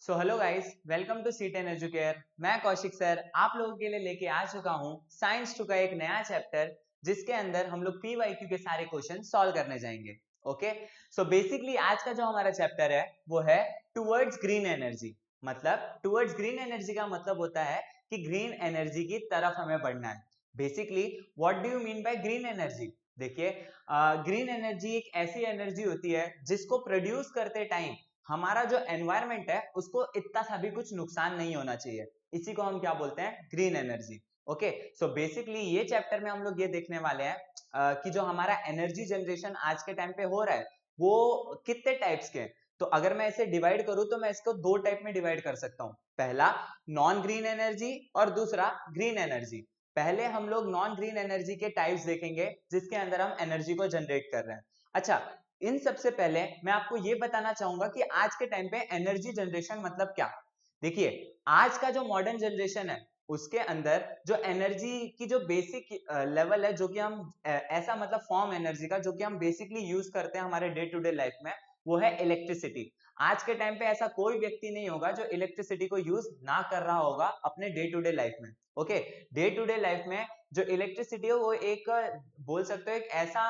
So hello guys, welcome to C10 Educare. मैं Kaushik sir आप लोगों के लिए लेके आ चुका हूँ साइंस 2 का एक नया चैप्टर, जिसके अंदर हम लोग PYQ के सारे क्वेश्चन सॉल्व करने जाएंगे। ओके, सो बेसिकली आज का जो हमारा चैप्टर है वो है टुवर्ड्स ग्रीन एनर्जी। मतलब टुवर्ड्स ग्रीन एनर्जी का मतलब होता है कि ग्रीन एनर्जी की तरफ हमें बढ़ना है। Basically what do you mean by green energy? देखिए, ग्रीन एनर्जी एक ऐसी एनर्जी होती है जिसको प्रोड्यूस करते टाइम हमारा जो एनवायरमेंट है उसको इतना सा भी कुछ नुकसान नहीं होना चाहिए। इसी को हम क्या बोलते हैं? Green energy. Okay, so basically ये चैप्टर में हम लोग ये देखने वाले हैं कि जो हमारा एनर्जी जनरेशन आज के टाइम पे हो रहा है वो कितने टाइप्स के हैं। तो अगर मैं इसे डिवाइड करूं तो मैं इसको दो टाइप में डिवाइड कर सकता हूं। पहला नॉन ग्रीन एनर्जी और दूसरा ग्रीन एनर्जी। पहले हम लोग नॉन ग्रीन एनर्जी के टाइप्स देखेंगे जिसके अंदर हम एनर्जी को जनरेट कर रहे हैं। अच्छा, इन सबसे पहले मैं आपको ये बताना चाहूंगा कि आज के टाइम पे एनर्जी जनरेशन मतलब क्या। देखिए, आज का जो मॉडर्न जनरेशन है उसके अंदर जो एनर्जी की जो बेसिक लेवल है, जो कि हम ऐसा मतलब फॉर्म एनर्जी का जो कि हम बेसिकली यूज करते हैं हमारे डे टू डे लाइफ में, वो है इलेक्ट्रिसिटी। आज के टाइम पे ऐसा कोई व्यक्ति नहीं होगा जो इलेक्ट्रिसिटी को यूज ना कर रहा होगा अपने डे टू डे लाइफ में। Okay, day to day life में जो इलेक्ट्रिसिटी है वो एक बोल सकते हो एक ऐसा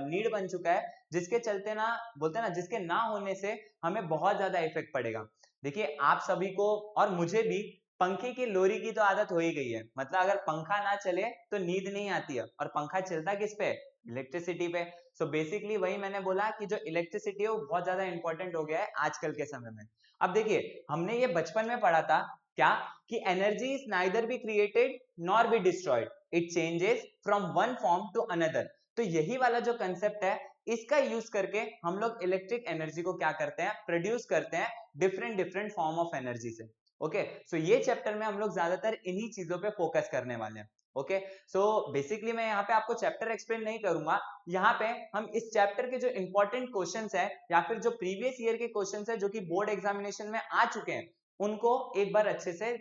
नीड बन चुका है जिसके चलते ना बोलते हैं ना, जिसके ना होने से हमें बहुत ज्यादा इफेक्ट पड़ेगा। देखिए, आप सभी को और मुझे भी पंखे की लोरी की तो आदत हो ही गई है। मतलब अगर पंखा ना चले तो नींद नहीं आती है, और पंखा चलता किस पे? इलेक्ट्रिसिटी पे। सो बेसिकली वही मैंने बोला कि जो इलेक्ट्रिसिटी है वो बहुत ज्यादा इंपॉर्टेंट हो गया है आजकल के समय में। अब देखिए, हमने ये बचपन में पढ़ा था क्या कि energy is neither be created nor be destroyed, it changes from one form to another. तो यही वाला जो कंसेप्ट है इसका यूज करके हम लोग इलेक्ट्रिक एनर्जी को क्या करते हैं? प्रोड्यूस करते हैं different different form of energy से। ओके, सो ये चैप्टर में हम लोग ज्यादातर इन्हीं चीजों पे फोकस करने वाले हैं। ओके, सो बेसिकली मैं यहाँ पे आपको चैप्टर एक्सप्लेन नहीं करूंगा। यहाँ पे हम इस चैप्टर के जो इंपॉर्टेंट क्वेश्चंस है या फिर जो प्रीवियस ईयर के क्वेश्चंस है जो कि बोर्ड एग्जामिनेशन में आ चुके हैं, उनको एक बार अच्छे से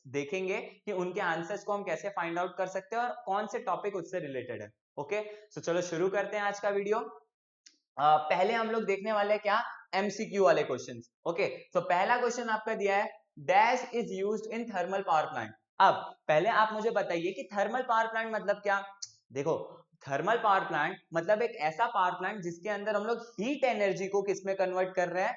देखेंगे कि उनके आंसर्स को हम कैसे फाइंड आउट कर सकते हैं और कौन से टॉपिक उससे रिलेटेड है। ओके, सो चलो शुरू करते हैं आज का वीडियो। पहले हम लोग देखने वाले हैं क्या? एमसीक्यू वाले क्वेश्चंस। ओके, तो पहला क्वेश्चन आपका दिया है, dash is used in thermal power plant. अब पहले आप मुझे बताइए कि थर्मल पावर प्लांट मतलब क्या। देखो, थर्मल पावर प्लांट मतलब एक ऐसा पावर प्लांट जिसके अंदर हम लोग हीट एनर्जी को किसमें कन्वर्ट कर रहे हैं?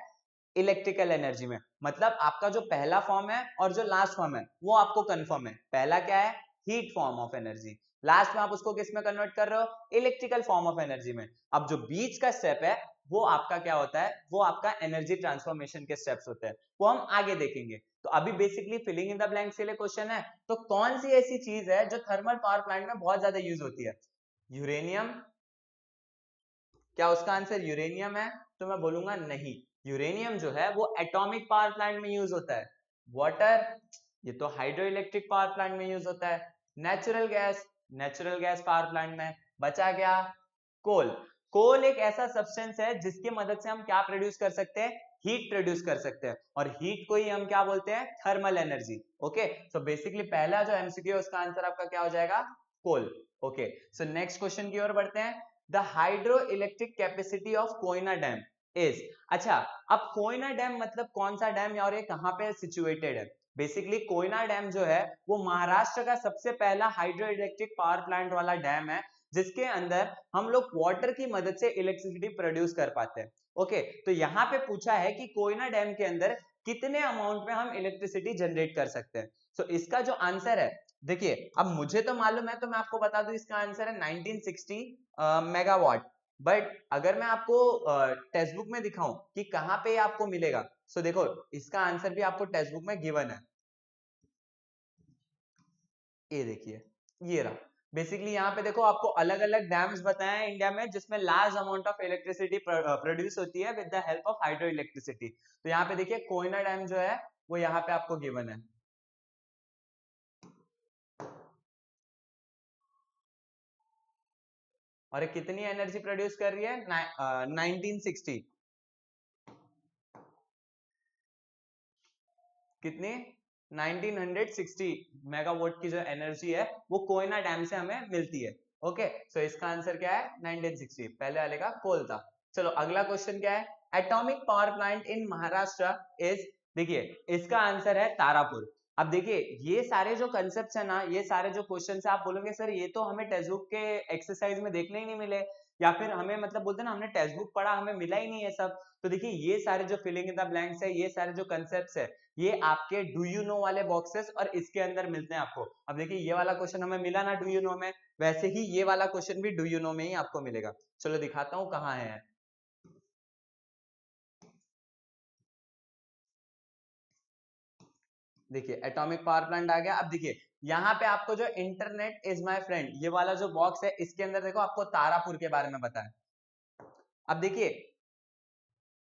इलेक्ट्रिकल एनर्जी में। मतलब आपका जो पहला फॉर्म है और जो लास्ट फॉर्म है वो आपको कंफर्म है। पहला क्या है? Heat form of energy. Last में आप उसको किस में कन्वर्ट कर रहे हो? इलेक्ट्रिकल फॉर्म ऑफ एनर्जी में। अब जो बीच का स्टेप है वो आपका क्या होता है? वो आपका एनर्जी ट्रांसफॉर्मेशन के स्टेप्स होते हैं, वो हम आगे देखेंगे। तो अभी basically filling in the blanks के लिए क्वेश्चन है। तो कौन सी ऐसी चीज है जो थर्मल पावर प्लांट में बहुत ज्यादा यूज होती है? यूरेनियम। क्या उसका आंसर यूरेनियम है? तो मैं बोलूंगा नहीं। यूरेनियम जो है वो एटॉमिक पावर प्लांट में यूज होता है। वाटर, ये तो हाइड्रो इलेक्ट्रिक पावर प्लांट में यूज होता है। Natural gas, natural gas power plant में। बचा क्या? कोल। कोल एक ऐसा सब्सटेंस है जिसकी मदद से हम क्या प्रोड्यूस कर सकते हैं? हीट प्रोड्यूस कर सकते हैं, और हीट को ही हम क्या बोलते हैं? Thermal energy. Okay, so basically पहला जो एमसीक्यू है उसका आंसर आपका क्या हो जाएगा? कोल। ओके, सो नेक्स्ट क्वेश्चन की ओर बढ़ते हैं। The hydro electric capacity of Koyna dam is. अच्छा, अब कोयना डैम मतलब कौन सा डैम और ये कहां पे सिचुएटेड है? बेसिकली कोयना डैम जो है वो महाराष्ट्र का सबसे पहला हाइड्रो इलेक्ट्रिक पावर प्लांट वाला डैम है, जिसके अंदर हम लोग वाटर की मदद से इलेक्ट्रिसिटी प्रोड्यूस कर पाते हैं। ओके, तो यहाँ पे पूछा है कि कोयना डैम के अंदर कितने अमाउंट में हम इलेक्ट्रिसिटी जनरेट कर सकते हैं। तो इसका जो आंसर है, देखिए अब मुझे तो मालूम है तो मैं आपको बता दूं, इसका आंसर है 1960 मेगावाट। बट अगर मैं आपको टेक्स्ट बुक में दिखाऊं कि कहां पे आपको मिलेगा, सो देखो इसका आंसर भी आपको टेक्स्ट बुक में गिवन है। ये देखिए, ये रहा। बेसिकली यहाँ पे देखो आपको अलग अलग डैम्स बताए हैं इंडिया में जिसमें large amount of electricity produce होती है with the help of hydro electricity. तो यहाँ पे देखिए कोयना डैम जो है वो यहाँ पे आपको गिवन है। और ये कितनी एनर्जी प्रोड्यूस कर रही है? 1960। कितनी? 1960 मेगावाट की जो एनर्जी है वो कोयना डैम से हमें मिलती है। ओके, सो इसका आंसर क्या है? 1960। पहले वाले का कोल था। चलो अगला क्वेश्चन क्या है? Atomic power plant in Maharashtra is देखिए इसका आंसर है तारापुर। अब देखिए ये सारे जो कंसेप्ट है ना, ये सारे जो क्वेश्चन है, आप बोलोगे सर ये तो हमें टेक्स्ट बुक के एक्सरसाइज में देखने ही नहीं मिले, या फिर हमें मतलब बोलते हैं ना हमने टेक्स्ट बुक पढ़ा हमें मिला ही नहीं है सब। तो देखिए ये सारे जो फिलिंग इन द ब्लैंक्स है, ये सारे जो कंसेप्ट है, ये आपके डू यू नो वाले बॉक्सेस और इसके अंदर मिलते हैं आपको। अब देखिए ये वाला क्वेश्चन हमें मिला ना डू यू नो में, वैसे ही ये वाला क्वेश्चन भी डू यू नो में ही आपको मिलेगा। चलो दिखाता हूँ कहाँ है। देखिए एटॉमिक पावर प्लांट आ गया। अब देखिए यहाँ पे आपको जो इंटरनेट इज माय फ्रेंड ये वाला जो बॉक्स है, इसके अंदर देखो आपको तारापुर के बारे में बताया। अब देखिए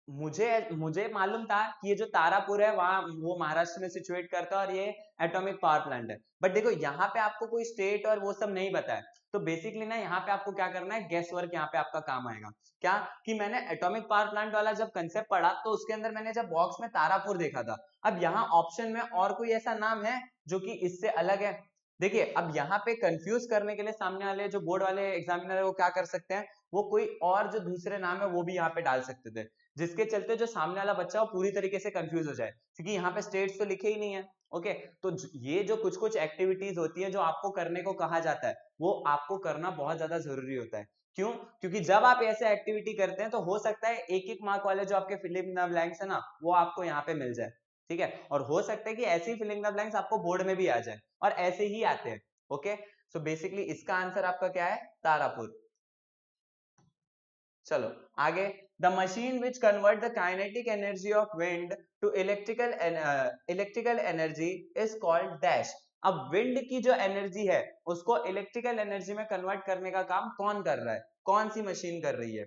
मुझे मुझे मालूम था कि ये जो तारापुर है वहां वो महाराष्ट्र में सिचुएट करता है और ये एटॉमिक पावर प्लांट है, बट देखो यहाँ पे आपको कोई स्टेट और वो सब नहीं बताया। तो बेसिकली ना यहाँ पे आपको क्या करना है, गेस वर्क यहाँ पे आपका काम आएगा। क्या कि मैंने एटॉमिक पावर प्लांट वाला जब कंसेप्ट पढ़ा तो उसके अंदर मैंने जब बॉक्स में तारापुर देखा था। अब यहाँ ऑप्शन में और कोई ऐसा नाम है जो कि इससे अलग है? देखिए अब यहाँ पे कंफ्यूज करने के लिए सामने वाले जो बोर्ड वाले एग्जामिनर है वो क्या कर सकते हैं, वो कोई और जो दूसरे नाम है वो भी यहाँ पे डाल सकते थे, जिसके चलते जो सामने वाला बच्चा वो पूरी तरीके से कंफ्यूज हो जाए, क्योंकि यहाँ पे स्टेट्स तो लिखे ही नहीं है। ओके, तो ये जो कुछ कुछ एक्टिविटीज होती है जो आपको करने को कहा जाता है, वो आपको करना बहुत ज्यादा जरूरी होता है। क्यों? क्योंकि जब आप ऐसे एक्टिविटी करते हैं तो हो सकता है एक एक मार्क वाले जो आपके फिलिंग द ब्लैंक्स है ना, वो आपको यहाँ पे मिल जाए। ठीक है, और हो सकता है कि ऐसी फिलिंग द ब्लैंक्स आपको बोर्ड में भी आ जाए, और ऐसे ही आते हैं। ओके, सो बेसिकली इसका आंसर आपका क्या है, तारापुर। चलो आगे, the machine which convert the kinetic energy of wind to electrical energy is called dash. अब विंड की जो एनर्जी है उसको इलेक्ट्रिकल एनर्जी में कन्वर्ट करने का काम कौन कर रहा है, कौन सी मशीन कर रही है?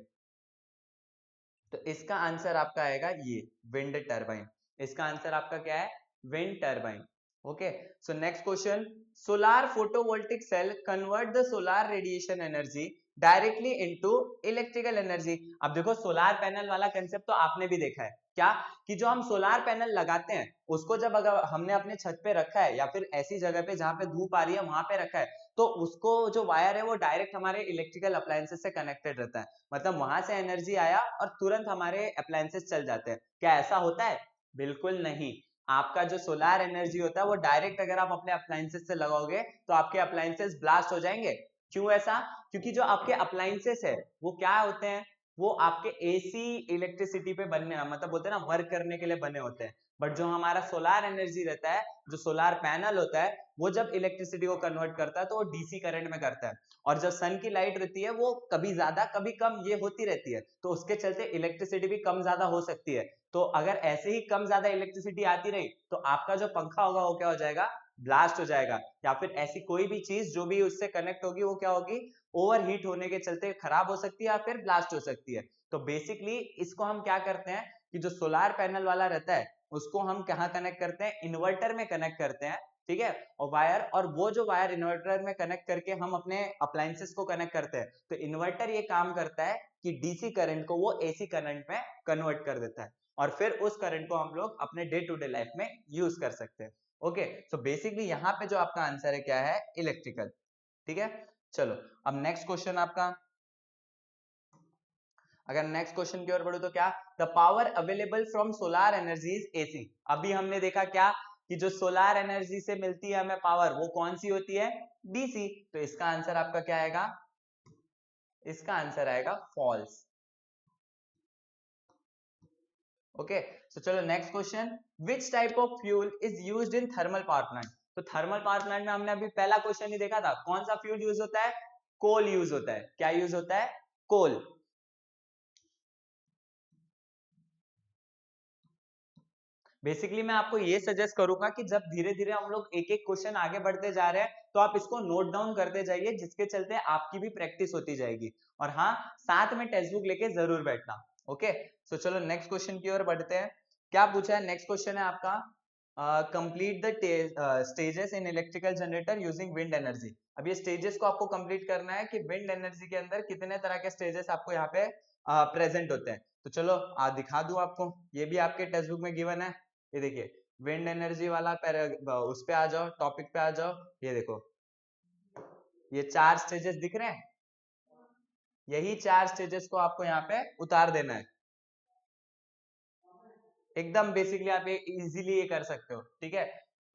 तो इसका आंसर आपका आएगा ये विंड टरबाइन। इसका आंसर आपका क्या है, wind turbine. Okay, so next question, solar photovoltaic cell convert the solar radiation energy directly into electrical energy. अब देखो सोलार पैनल वाला कंसेप्ट तो आपने भी देखा है क्या, कि जो हम सोलार पैनल लगाते हैं उसको जब अगर हमने अपने छत पे रखा है या फिर ऐसी जगह पे जहां पे धूप आ रही है वहां पे रखा है, तो उसको जो वायर है वो डायरेक्ट हमारे इलेक्ट्रिकल अप्लायंसेस से कनेक्टेड रहता है, मतलब वहां से एनर्जी आया और तुरंत हमारे अप्लायंसेस चल जाते हैं। क्या ऐसा होता है? बिल्कुल नहीं। आपका जो सोलार एनर्जी होता है वो डायरेक्ट अगर आप अपने अप्लायंसेस से लगाओगे तो आपके अप्लायंसेस ब्लास्ट हो जाएंगे। क्यों ऐसा? क्योंकि जो आपके अप्लायंसेस है वो क्या होते हैं, वो आपके एसी इलेक्ट्रिसिटी पे बनने मतलब बोलते हैं ना वर्क करने के लिए बने होते हैं। बट जो हमारा सोलार एनर्जी रहता है, जो सोलार पैनल होता है, वो जब इलेक्ट्रिसिटी को कन्वर्ट करता है तो वो डीसी करंट में करता है। और जब सन की लाइट रहती है वो कभी ज्यादा कभी कम ये होती रहती है, तो उसके चलते इलेक्ट्रिसिटी भी कम ज्यादा हो सकती है। तो अगर ऐसे ही कम ज्यादा इलेक्ट्रिसिटी आती रही तो आपका जो पंखा होगा वो क्या हो जाएगा, ब्लास्ट हो जाएगा, या फिर ऐसी कोई भी चीज जो भी उससे कनेक्ट होगी वो क्या होगी, ओवर हीट होने के चलते खराब हो सकती है या फिर ब्लास्ट हो सकती है। तो बेसिकली इसको हम क्या करते हैं कि जो सोलार पैनल वाला रहता है उसको हम कहाँ कनेक्ट करते हैं, इन्वर्टर में कनेक्ट करते हैं। ठीक है, और वायर, और वो जो वायर इन्वर्टर में कनेक्ट करके हम अपने अप्लायंसेस को कनेक्ट करते हैं, तो इन्वर्टर ये काम करता है कि डीसी करंट को वो एसी करंट में कन्वर्ट कर देता है, और फिर उस करंट को हम लोग अपने डे टू डे लाइफ में यूज कर सकते हैं। ओके, सो बेसिकली यहाँ पे जो आपका आंसर है क्या है, इलेक्ट्रिकल। ठीक है, चलो अब नेक्स्ट क्वेश्चन आपका, अगर नेक्स्ट क्वेश्चन की ओर बढ़ो तो क्या, the power available from solar energy is AC. अभी हमने देखा क्या कि जो सोलार एनर्जी से मिलती है हमें पावर वो कौन सी होती है, डीसी। तो इसका आंसर आपका क्या आएगा, इसका आंसर आएगा फॉल्स। ओके, सो चलो next question, which type of fuel is used in thermal power plant. तो थर्मल पावर प्लांट में हमने अभी पहला क्वेश्चन ही देखा था, कौन सा फ्यूल यूज होता है, कोल यूज होता है। क्या यूज होता है, कोल। बेसिकली मैं आपको ये सजेस्ट करूंगा कि जब धीरे धीरे हम लोग एक एक क्वेश्चन आगे बढ़ते जा रहे हैं तो आप इसको नोट डाउन करते जाइए, जिसके चलते आपकी भी प्रैक्टिस होती जाएगी। और हाँ, साथ में टेक्स्ट बुक लेके जरूर बैठना। ओके, सो चलो नेक्स्ट क्वेश्चन की ओर बढ़ते हैं। क्या पूछा है, नेक्स्ट क्वेश्चन है आपका, complete the stages in electrical generator using wind energy. अब ये स्टेजेस को आपको कंप्लीट करना है कि विंड एनर्जी के अंदर कितने तरह के स्टेजेस आपको यहाँ पे प्रेजेंट होते हैं। तो चलो दिखा दूं आपको, ये भी आपके टेक्स्ट बुक में गिवन है। ये देखिए विंड एनर्जी वाला उस पे आ जाओ, टॉपिक पे आ जाओ। ये देखो ये 4 स्टेजेस दिख रहे हैं, यही 4 स्टेजेस को आपको यहाँ पे उतार देना है। एकदम बेसिकली आप ये इजीली ये कर सकते हो, ठीक है।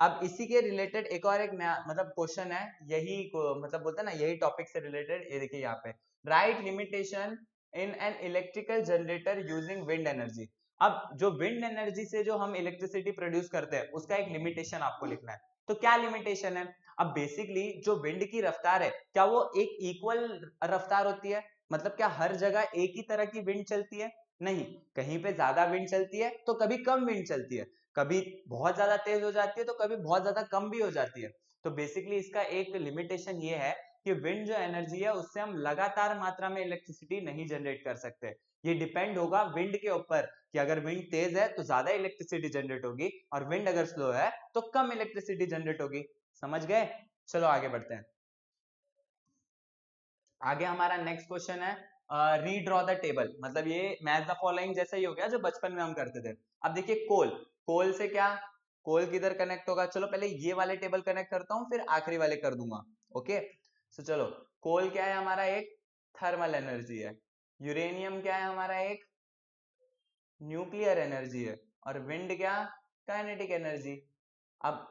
अब इसी के रिलेटेड एक और एक नया मतलब क्वेश्चन है, यही मतलब बोलते हैं ना यही टॉपिक से रिलेटेड, ये देखिए यहाँ पे, right limitation in an electrical generator using wind energy. अब जो विंड एनर्जी से जो हम इलेक्ट्रिसिटी प्रोड्यूस करते हैं उसका एक लिमिटेशन आपको लिखना है। तो क्या लिमिटेशन है? अब बेसिकली जो विंड की रफ्तार है क्या वो एक इक्वल रफ्तार होती है? मतलब क्या हर जगह एक ही तरह की विंड चलती है? नहीं, कहीं पे ज्यादा विंड चलती है तो कभी कम विंड चलती है, कभी बहुत ज्यादा तेज हो जाती है तो कभी बहुत ज्यादा कम भी हो जाती है। तो बेसिकली इसका एक लिमिटेशन ये है कि विंड जो एनर्जी है उससे हम लगातार मात्रा में इलेक्ट्रिसिटी नहीं जनरेट कर सकते। ये डिपेंड होगा विंड के ऊपर कि अगर विंड तेज है तो ज्यादा इलेक्ट्रिसिटी जनरेट होगी और विंड अगर स्लो है तो कम इलेक्ट्रिसिटी जनरेट होगी। समझ गए? चलो आगे बढ़ते हैं। आगे हमारा नेक्स्ट क्वेश्चन है रीड्रॉ द टेबल, मतलब ये मैच द फॉलोइंग जैसा ही हो गया जो बचपन में हम करते थे। अब देखिए कोल, कोल से क्या, कोल किधर कनेक्ट होगा? चलो पहले ये वाले टेबल कनेक्ट करता हूँ फिर आखिरी वाले कर दूंगा। ओके, सो चलो, कोल क्या है हमारा? एक थर्मल एनर्जी है। यूरेनियम क्या है हमारा? एक न्यूक्लियर एनर्जी है। और विंड क्या? Kinetic energy. अब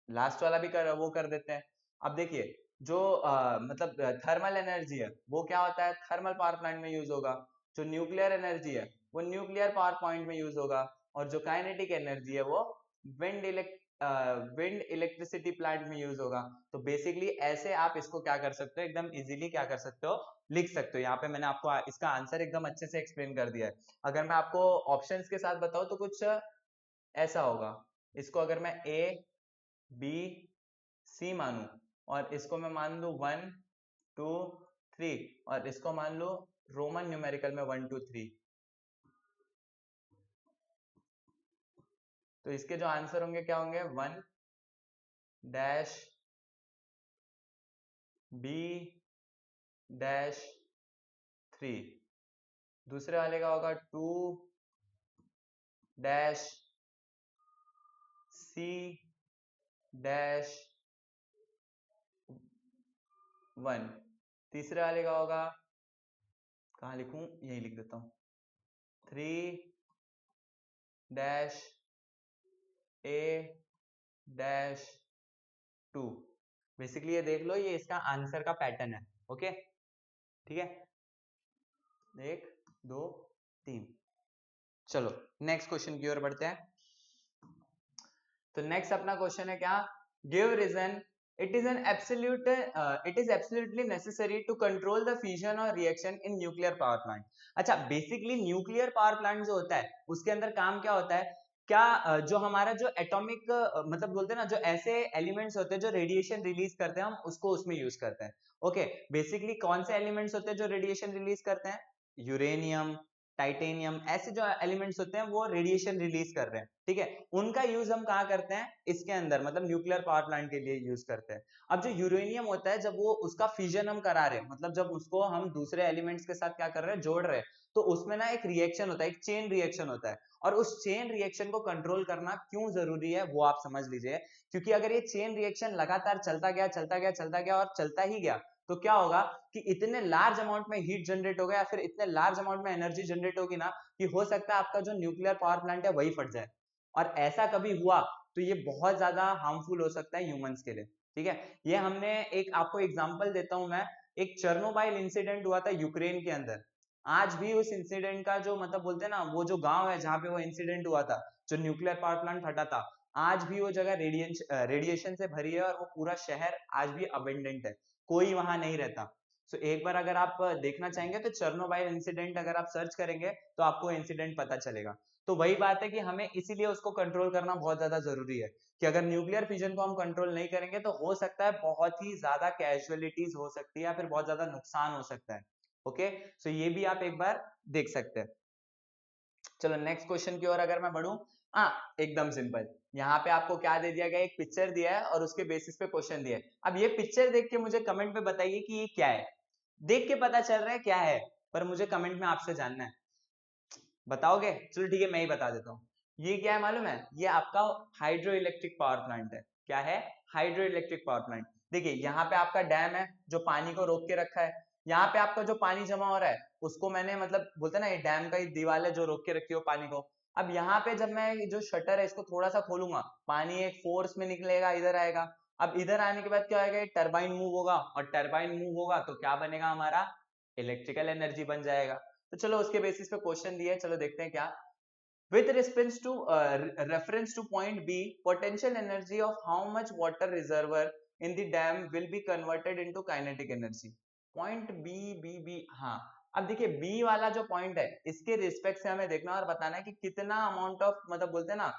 लास्ट वाला भी वो कर देते हैं। अब देखिए जो मतलब थर्मल एनर्जी है वो क्या होता है? थर्मल पावर प्लांट में यूज होगा। जो न्यूक्लियर एनर्जी है वो न्यूक्लियर पावर पॉइंट में यूज होगा। और जो काइनेटिक एनर्जी है वो विंड विंड इलेक्ट्रिसिटी प्लांट में यूज होगा। तो बेसिकली ऐसे आप इसको क्या कर सकते हो, एकदम इजीली क्या कर सकते हो, लिख सकते हो। यहाँ पे मैंने आपको इसका आंसर एकदम अच्छे से एक्सप्लेन कर दिया है। अगर मैं आपको ऑप्शंस के साथ बताऊं तो कुछ ऐसा होगा। इसको अगर मैं ए बी सी मानू और इसको मैं मान लू 1 2 3 और इसको मान लो रोमन न्यूमेरिकल में 1 2 3, तो इसके जो आंसर होंगे क्या होंगे? 1 डैश बी डैश 3, दूसरे वाले का होगा 2 डैश सी डैश 1, तीसरे वाले का होगा, कहाँ लिखूं, यही लिख देता हूं, 3 डैश ए डैश 2। बेसिकली ये देख लो, ये इसका आंसर का पैटर्न है। ओके, ठीक है, 1 2 3। चलो नेक्स्ट क्वेश्चन की ओर बढ़ते हैं। तो नेक्स्ट अपना क्वेश्चन है क्या? Give reason it is an absolute it is absolutely necessary to control the fusion or reaction in nuclear power plant. अच्छा, बेसिकली न्यूक्लियर पावर प्लांट जो होता है उसके अंदर काम क्या होता है? क्या जो हमारा जो एटॉमिक मतलब बोलते हैं ना, जो ऐसे एलिमेंट्स होते हैं जो रेडिएशन रिलीज करते हैं, हम उसको उसमें यूज करते हैं। ओके, बेसिकली कौन से एलिमेंट्स होते हैं जो रेडिएशन रिलीज करते हैं? यूरेनियम, टाइटेनियम, ऐसे जो एलिमेंट्स होते हैं वो रेडिएशन रिलीज कर रहे हैं, ठीक है। उनका यूज हम कहाँ करते हैं? इसके अंदर, मतलब न्यूक्लियर पावर प्लांट के लिए यूज करते हैं। अब जो यूरेनियम होता है, जब वो उसका फ्यूजन हम करा रहे हैं, मतलब जब उसको हम दूसरे एलिमेंट्स के साथ क्या कर रहे हैं, जोड़ रहे हैं, तो उसमें ना एक रिएक्शन होता है, एक चेन रिएक्शन होता है। और उस चेन रिएक्शन को कंट्रोल करना क्यों जरूरी है वो आप समझ लीजिए। क्योंकि अगर ये चेन रिएक्शन लगातार चलता गया चलता गया चलता गया और चलता ही गया, तो क्या होगा कि इतने लार्ज अमाउंट में हीट जनरेट होगा या फिर इतने लार्ज अमाउंट में एनर्जी जनरेट होगी ना, कि हो सकता है आपका जो न्यूक्लियर पावर प्लांट है वही फट जाए। और ऐसा कभी हुआ तो ये बहुत ज्यादा हार्मफुल हो सकता है ह्यूमंस के लिए, ठीक है। ये हमने एक आपको एग्जांपल देता हूं मैं, एक चेर्नोबाइल इंसिडेंट हुआ था यूक्रेन के अंदर। आज भी उस इंसिडेंट का जो मतलब बोलते हैं ना, वो जो गांव है जहां पे वो इंसिडेंट हुआ था, जो न्यूक्लियर पावर प्लांट फटा था, आज भी वो जगह रेडिएशन से भरी है और वो पूरा शहर आज भी अबेंडेंट है, कोई वहां नहीं रहता। सो एक बार अगर आप देखना चाहेंगे तो चेर्नोबाइल इंसिडेंट अगर आप सर्च करेंगे तो आपको इंसिडेंट पता चलेगा। तो वही बात है कि हमें इसीलिए उसको कंट्रोल करना बहुत ज्यादा जरूरी है, कि अगर न्यूक्लियर फ्यूजन को हम कंट्रोल नहीं करेंगे तो हो सकता है बहुत ही ज्यादा कैजुअलिटीज हो सकती है या फिर बहुत ज्यादा नुकसान हो सकता है। ओके, सो ये भी आप एक बार देख सकते हैं। चलो नेक्स्ट क्वेश्चन की ओर अगर मैं बढ़ूं, हाँ एकदम सिंपल, यहाँ पे आपको क्या दे दिया गया, एक पिक्चर दिया है और उसके बेसिस पे क्वेश्चन दिया है। अब ये पिक्चर देख के मुझे कमेंट में बताइए कि ये क्या है। देख के पता चल रहा है क्या है, पर मुझे कमेंट में आपसे जानना है, बताओगे? चलो ठीक है, मैं ही बता देता हूँ। ये क्या है मालूम है? ये आपका हाइड्रो इलेक्ट्रिक पावर प्लांट है। क्या है? Hydro electric power plant. देखिए यहाँ पे आपका डैम है जो पानी को रोक के रखा है। यहाँ पे आपका जो पानी जमा हो रहा है उसको मैंने मतलब बोलते हैं ना, ये डैम का ही दीवार है जो रोक के रखी हो पानी को। अब यहाँ पे जब मैं जो शटर है इसको थोड़ा सा खोलूंगा, पानी एक फोर्स में निकलेगा, इधर आएगा। अब इधर आने के बाद क्या होगा, टरबाइन मूव होगा, और टरबाइन मूव होगा तो क्या बनेगा हमारा, इलेक्ट्रिकल एनर्जी बन जाएगा। तो चलो उसके बेसिस पे क्वेश्चन दिया है, चलो देखते हैं क्या। With reference to point B, potential energy of how much water reservoir in the dam will be converted into kinetic energy. Point B, हाँ। अब देखिए B वाला जो पॉइंट है इसके रिस्पेक्ट से हमें देखना और बताना है कि कितना अमाउंट ऑफ, मतलब बोलते हैं ना,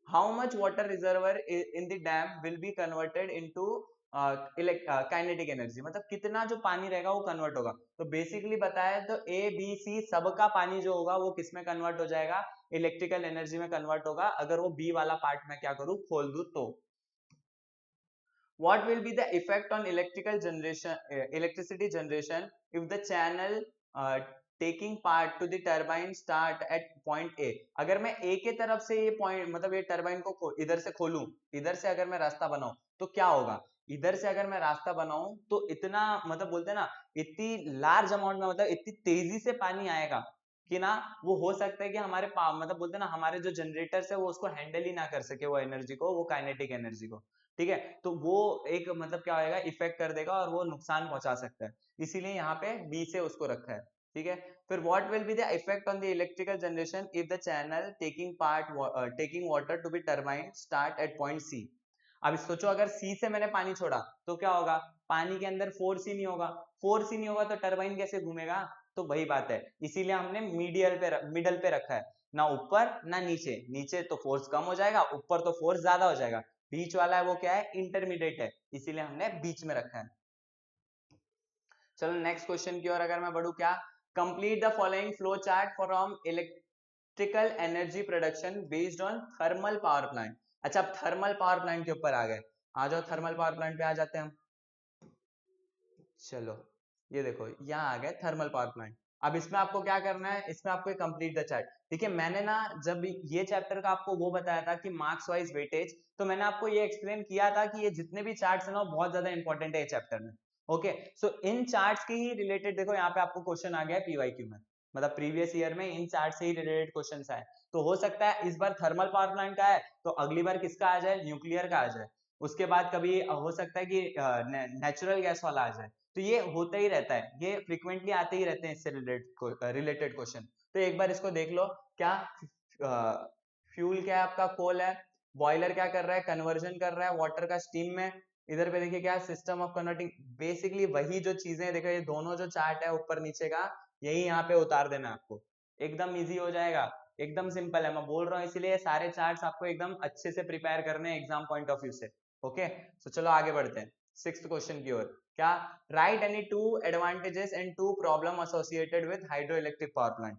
how much water reservoir in the dam will be converted into kinetic energy, मतलब कितना जो पानी रहेगा वो कन्वर्ट होगा। तो बेसिकली बताया तो ए बी सी सबका पानी जो होगा वो किस में कन्वर्ट हो जाएगा, इलेक्ट्रिकल एनर्जी में कन्वर्ट होगा, अगर वो बी वाला पार्ट में क्या करूं, खोल दूं तो। What will be the effect on electricity generation if the channel taking part to the turbine start at point A? अगर मैं A के तरफ से ये पॉइंट, मतलब ये टरबाइन को इधर से खोलूं, इधर से अगर मैं रास्ता बनाऊं तो क्या होगा, इधर से अगर मैं रास्ता बनाऊं तो इतना, मतलब बोलते हैं ना, इतनी लार्ज अमाउंट में, मतलब इतनी तेजी से पानी आएगा कि ना, वो हो सकता है कि हमारे मतलब बोलते हैं ना, हमारे जो जनरेटर्स है वो उसको हैंडल ही ना कर सके, वो एनर्जी को, वो काइनेटिक एनर्जी को। ठीक है, तो वो एक, मतलब क्या होगा, इफेक्ट कर देगा और वो नुकसान पहुंचा सकता है, इसीलिए यहाँ पे बी से उसको रखा है। ठीक है, फिर what will be the effect on the electrical generation if the channel taking water to be turbine start at point C. अब सोचो अगर सी से मैंने पानी छोड़ा तो क्या होगा, पानी के अंदर फोर्स ही नहीं होगा, फोर्स ही नहीं होगा तो टरबाइन कैसे घूमेगा, तो वही बात है, इसीलिए हमने मिडल पे रखा है, ना ऊपर ना नीचे, नीचे तो फोर्स कम हो जाएगा, ऊपर तो फोर्स ज्यादा हो जाएगा, बीच वाला है वो क्या है, इंटरमीडिएट है, इसीलिए हमने बीच में रखा है। चलो नेक्स्ट क्वेश्चन की ओर अगर मैं बढ़ू, क्या, complete the following flow chart from electrical energy production based on thermal power plant. अच्छा, अब थर्मल पावर प्लांट के ऊपर आ गए, आ जाओ थर्मल पावर प्लांट पे आ जाते हैं हम। चलो ये देखो यहाँ आ गए थर्मल पावर प्लांट। अब इसमें आपको क्या करना है, इसमें आपको कंप्लीट द चार्ट। देखिए मैंने ना जब ये चैप्टर का आपको वो बताया था कि मार्क्स वाइज वेटेज, तो मैंने आपको ये एक्सप्लेन किया था कि ये जितने भी चार्ट्स है ना बहुत ज्यादा इंपॉर्टेंट है ये चैप्टर में। ओके, सो इन चार्ट्स के ही रिलेटेड देखो यहाँ पे आपको क्वेश्चन आ गया है पीवाईक्यू में, मतलब प्रीवियस ईयर में इन चार्ट से ही रिलेटेड क्वेश्चन आए। तो हो सकता है इस बार थर्मल पावर प्लांट का है तो अगली बार किसका आ जाए, न्यूक्लियर का आ जाए, उसके बाद कभी हो सकता है कि नेचुरल गैस वाला आ जाए। तो ये होता ही रहता है, ये फ्रिक्वेंटली आते ही रहते हैं इससे रिलेटेड क्वेश्चन। तो एक बार इसको देख लो, क्या फ्यूल क्या है आपका, कोल है, बॉयलर क्या कर रहा है, कन्वर्जन कर रहा है वाटर का स्टीम में, इधर पे देखिए क्या सिस्टम ऑफ कन्वर्टिंग, बेसिकली वही जो चीजें देखो, ये दोनों जो चार्ट है ऊपर नीचे का, यही यहाँ पे उतार देना आपको, एकदम इजी हो जाएगा, एकदम सिंपल है, मैं बोल रहा हूँ इसीलिए सारे चार्ट्स आपको एकदम अच्छे से प्रिपेयर करने हैं एग्जाम पॉइंट ऑफ व्यू से। ओके, तो चलो आगे बढ़ते हैं सिक्स्थ क्वेश्चन की ओर, क्या, write any two advantages and two problem associated with hydro electric power plant.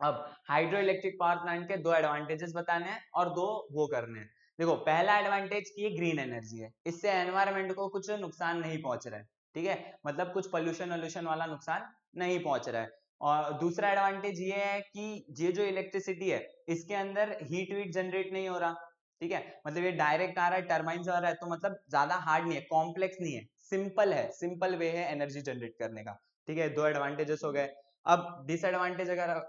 अब हाइड्रो इलेक्ट्रिक पावर प्लांट के दो एडवांटेजेस बताने हैं और दो वो करने हैं। देखो पहला एडवांटेज की ग्रीन एनर्जी है, इससे एनवायरमेंट को कुछ नुकसान नहीं पहुंच रहा है, ठीक है, मतलब कुछ पोल्यूशन वोल्यूशन वाला नुकसान नहीं पहुंच रहा है। और दूसरा एडवांटेज ये है कि ये जो इलेक्ट्रिसिटी है इसके अंदर हीट वीट जनरेट नहीं हो रहा, ठीक है, मतलब ये डायरेक्ट आ रहा है, टर्बाइन से आ रहा है, तो मतलब ज्यादा हार्ड नहीं है, कॉम्प्लेक्स नहीं है, सिंपल है, सिंपल वे है एनर्जी जनरेट करने का। ठीक है, दो एडवांटेजेस हो गए। अब डिसएडवांटेज अगर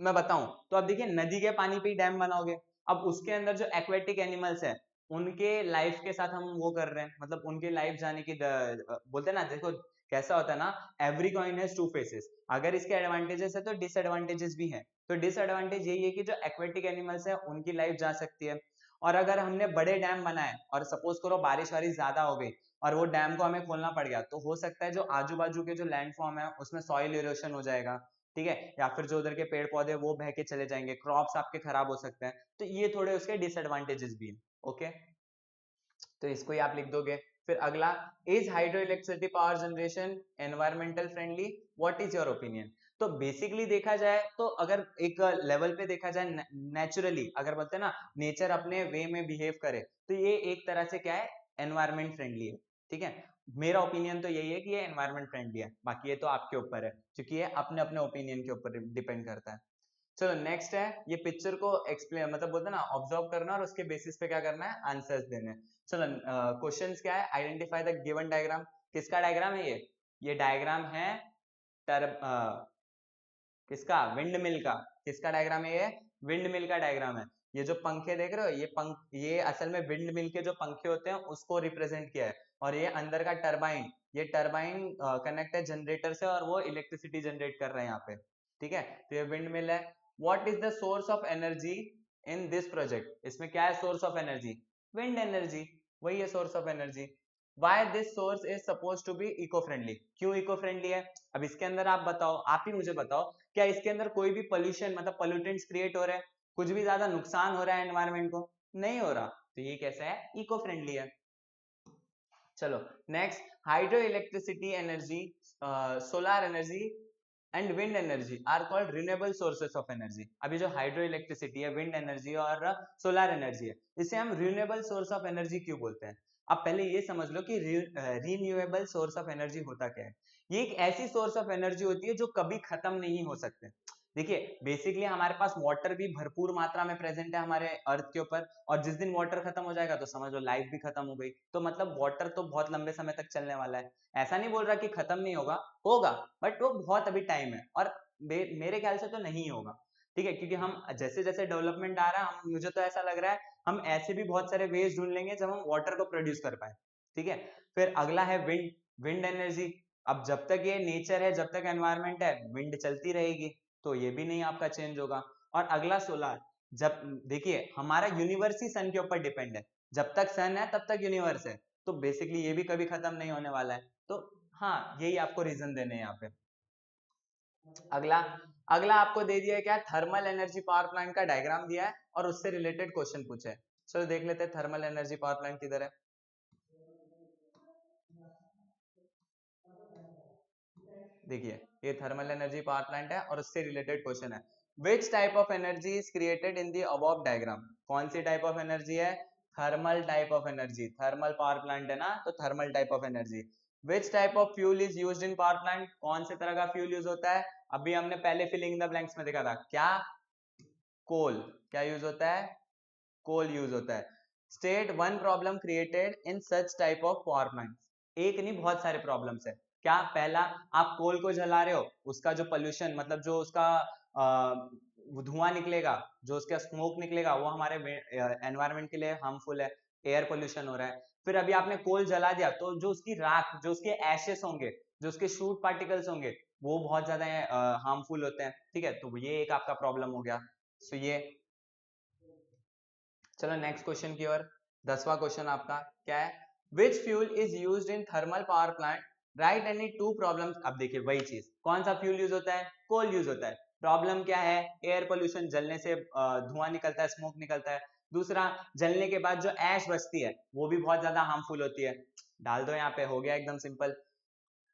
मैं बताऊं तो अब देखिए नदी के पानी पे ही डैम बनाओगे, अब उसके अंदर जो एक्वेटिक एनिमल्स है उनके लाइफ के साथ हम वो कर रहे हैं, मतलब उनके लाइफ जाने की बोलते हैं ना, देखो कैसा होता है ना, every coin has two faces, अगर इसके एडवांटेजेस है तो डिसएडवांटेजेस भी हैं। तो डिसएडवांटेज यही है कि जो एक्वेटिक एनिमल्स है उनकी लाइफ जा सकती है, और अगर हमने बड़े डैम बनाए और सपोज करो बारिश वारिश ज्यादा हो गई और वो डैम को हमें खोलना पड़ गया, तो हो सकता है जो आजू बाजू के जो लैंडफॉर्म है उसमें सॉइल इरोशन हो जाएगा, ठीक है, या फिर जो उधर के पेड़ पौधे वो बह के चले जाएंगे, क्रॉप्स आपके खराब हो सकते हैं, तो ये थोड़े उसके डिसएडवांटेजेस भी हैं। ओके, तो इसको ही आप लिख दोगे। फिर अगला, is hydro electricity power generation environmental friendly, what is your opinion. तो बेसिकली देखा जाए तो अगर एक लेवल पे देखा जाए नेचुरली, अगर बोलते हैं ना नेचर अपने वे में बिहेव करे, तो ये एक तरह से क्या है, एनवायरमेंट फ्रेंडली है, ठीक है, मेरा ओपिनियन तो यही है कि ये एनवायरमेंट फ्रेंडली है, बाकी ये तो आपके ऊपर है, क्योंकि ये अपने अपने ओपिनियन के ऊपर डिपेंड करता है। चलो नेक्स्ट है, ये पिक्चर को एक्सप्लेन, मतलब बोलते हैं ना ऑब्जर्व करना और उसके बेसिस पे क्या करना है, आंसर्स देने हैं। चलो क्वेश्चंस क्या है, आइडेंटिफाई द गिवन डायग्राम, किसका डायग्राम है ये डायग्राम है किसका? विंड मिल का। किसका डायग्राम है ये? विंड मिल का डायग्राम है। ये जो पंखे देख रहे हो, ये असल में विंड मिल के जो पंखे होते हैं उसको रिप्रेजेंट किया है। और ये अंदर का टरबाइन, ये टरबाइन कनेक्ट है जनरेटर से और वो इलेक्ट्रिसिटी जनरेट कर रहे हैं यहाँ पे। ठीक है, तो ये विंड मिल है। What is the source of energy in this project? इसमें क्या है source of energy? Wind energy, वही है source of energy. Why this source is suppose to be eco friendly? क्यों इको फ्रेंडली है? अब इसके अंदर आप बताओ, आप ही मुझे बताओ, क्या इसके अंदर कोई भी पोल्यूशन मतलब पोल्यूटेंट्स क्रिएट हो रहे हैं? कुछ भी ज्यादा नुकसान हो रहा है एनवायरमेंट को? नहीं हो रहा। तो ये कैसा है? इको फ्रेंडली है। चलो next, hydro electricity energy, solar energy and wind energy are called renewable sources of energy. अभी जो हाइड्रो इलेक्ट्रिसिटी है, विंड एनर्जी और सोलर एनर्जी है, इसे हम रिन्यूएबल सोर्स ऑफ एनर्जी क्यों बोलते हैं? अब पहले ये समझ लो कि रिन्यूएबल सोर्स ऑफ एनर्जी होता क्या है। ये एक ऐसी सोर्स ऑफ एनर्जी होती है जो कभी खत्म नहीं हो सकते। देखिए बेसिकली हमारे पास वाटर भी भरपूर मात्रा में प्रेजेंट है हमारे अर्थ के ऊपर, और जिस दिन वाटर खत्म हो जाएगा तो समझ लो लाइफ भी खत्म हो गई। तो मतलब वाटर तो बहुत लंबे समय तक चलने वाला है। ऐसा नहीं बोल रहा कि खत्म नहीं होगा, होगा, बट वो बहुत अभी टाइम है, और मेरे ख्याल से तो नहीं होगा। ठीक है, क्योंकि हम जैसे जैसे डेवलपमेंट आ रहा है, हम मुझे तो ऐसा लग रहा है हम ऐसे भी बहुत सारे वेज ढूंढ लेंगे जब हम वाटर को प्रोड्यूस कर पाए। ठीक है, फिर अगला है विंड, विंड एनर्जी। अब जब तक ये नेचर है, जब तक एनवायरमेंट है, विंड चलती रहेगी, तो ये भी नहीं आपका चेंज होगा। और अगला सोलर, जब देखिए हमारा यूनिवर्स ही सन के ऊपर डिपेंड है, जब तक सन है तब तक यूनिवर्स है, तो बेसिकली ये भी कभी खत्म नहीं होने वाला है। तो हाँ, यही आपको रीजन देने हैं यहाँ पे। अगला, अगला आपको दे दिया है क्या? थर्मल एनर्जी पावर प्लांट का डायग्राम दिया है और उससे रिलेटेड क्वेश्चन पूछे है। चलो देख लेते हैं थर्मल एनर्जी पावर प्लांट किधर है। देखिए ये थर्मल एनर्जी पावर प्लांट है और उससे रिलेटेड क्वेश्चन है। Which type of energy is created in the above diagram? कौन सी टाइप ऑफ एनर्जी है? Thermal type of energy. Thermal power plant है ना, तो thermal type of energy. Which type of fuel is used in power plant? कौन से तरह का fuel use होता है? अभी हमने पहले फिलिंग द ब्लैंक्स में देखा था क्या? कोल। क्या यूज होता है? कोल यूज होता है। State one problem created in such type of power plant. एक नहीं, बहुत सारे प्रॉब्लम्स है। क्या? पहला, आप कोल को जला रहे हो, उसका जो पोल्यूशन मतलब जो उसका धुआं निकलेगा, जो उसका स्मोक निकलेगा, वो हमारे एनवायरमेंट के लिए हार्मफुल है, एयर पोल्यूशन हो रहा है। फिर अभी आपने कोल जला दिया तो जो उसकी राख, जो उसके एशेस होंगे, जो उसके शूट पार्टिकल्स होंगे, वो बहुत ज्यादा हार्मफुल होते हैं। ठीक है, तो ये एक आपका प्रॉब्लम हो गया। सो ये, चलो नेक्स्ट क्वेश्चन की ओर। 10वां क्वेश्चन आपका क्या है? Which fuel is used in thermal power plant? Right any two problems. अब देखिए वही चीज, कौन सा फ्यूल यूज होता है? कोल यूज होता है। प्रॉब्लम क्या है? एयर पोल्यूशन, जलने से धुआं निकलता है, स्मोक निकलता है। दूसरा, जलने के बाद जो ऐश बचती है वो भी बहुत ज्यादा हार्मफुल होती है। डाल दो यहाँ पे, हो गया एकदम सिंपल।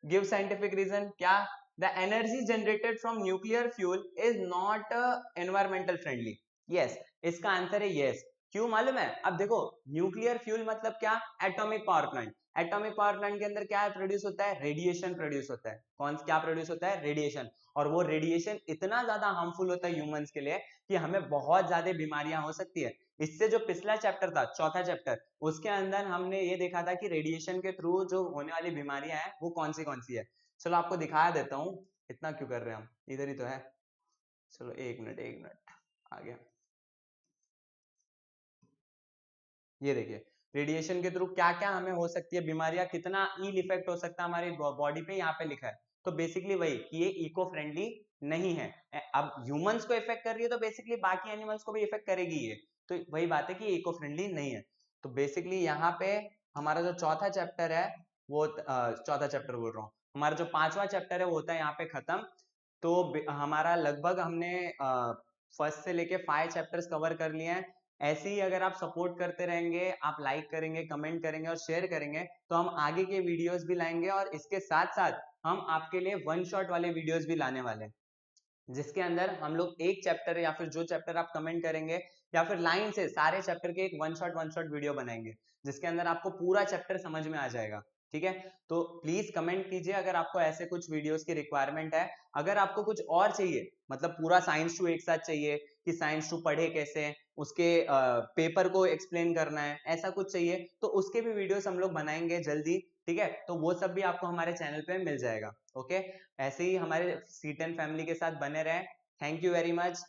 Give scientific reason. क्या? The energy generated from nuclear fuel is not environmental friendly. Yes, इसका आंसर है यस। क्यों मालूम है? अब देखो, न्यूक्लियर फ्यूल मतलब क्या? Atomic power plant. Atomic power plant के अंदर क्या प्रोड्यूस होता है? रेडिएशन प्रोड्यूस होता है। कौन क्या प्रोड्यूस होता है? रेडिएशन। और वो रेडिएशन इतना ज्यादा हार्मफुल होता है ह्यूमंस के लिए कि हमें बहुत ज्यादा बीमारियां हो सकती है। इससे जो पिछला चैप्टर था, चौथा चैप्टर, उसके अंदर हमने ये देखा था कि रेडिएशन के थ्रू जो होने वाली बीमारियां हैं वो कौन सी है। चलो आपको दिखा देता हूँ। इतना क्यों कर रहे हैं हम, इधर ही तो है। चलो एक मिनट, एक मिनट, आ गया। ये देखिए, रेडिएशन के थ्रू क्या क्या हमें हो सकती है बीमारियां, कितना इल इफेक्ट हो सकता है हमारी बॉडी पे, यहाँ पे लिखा है। तो बेसिकली वही कि ये इको फ्रेंडली नहीं है। अब ह्यूमंस को इफेक्ट कर रही है तो बेसिकली बाकी एनिमल्स को भी इफेक्ट करेगी ये। तो वही बात है कि इको फ्रेंडली नहीं है। तो बेसिकली यहाँ पे हमारा जो चौथा चैप्टर है वो चौथा चैप्टर बोल रहा हूँ, हमारा जो 5वां चैप्टर है वो होता है यहाँ पे खत्म। तो हमारा लगभग हमने फर्स्ट से लेके 5 चैप्टर्स कवर कर लिए हैं। ऐसे ही अगर आप सपोर्ट करते रहेंगे, आप लाइक करेंगे, कमेंट करेंगे और शेयर करेंगे, तो हम आगे के वीडियोस भी लाएंगे, और इसके साथ साथ हम आपके लिए वन शॉट वाले वीडियोस भी लाने वाले हैं, जिसके अंदर हम लोग एक चैप्टर या फिर जो चैप्टर आप कमेंट करेंगे या फिर लाइन से सारे चैप्टर के एक वन शॉट वीडियो बनाएंगे, जिसके अंदर आपको पूरा चैप्टर समझ में आ जाएगा। ठीक है, तो प्लीज कमेंट कीजिए अगर आपको ऐसे कुछ वीडियोस की रिक्वायरमेंट है। अगर आपको कुछ और चाहिए, मतलब पूरा साइंस टू एक साथ चाहिए कि साइंस टू पढ़े कैसे, उसके पेपर को एक्सप्लेन करना है, ऐसा कुछ चाहिए तो उसके भी वीडियोस हम लोग बनाएंगे जल्दी। ठीक है, तो वो सब भी आपको हमारे चैनल पे मिल जाएगा। ओके, ऐसे ही हमारे C10 फैमिली के साथ बने रहें। Thank you very much.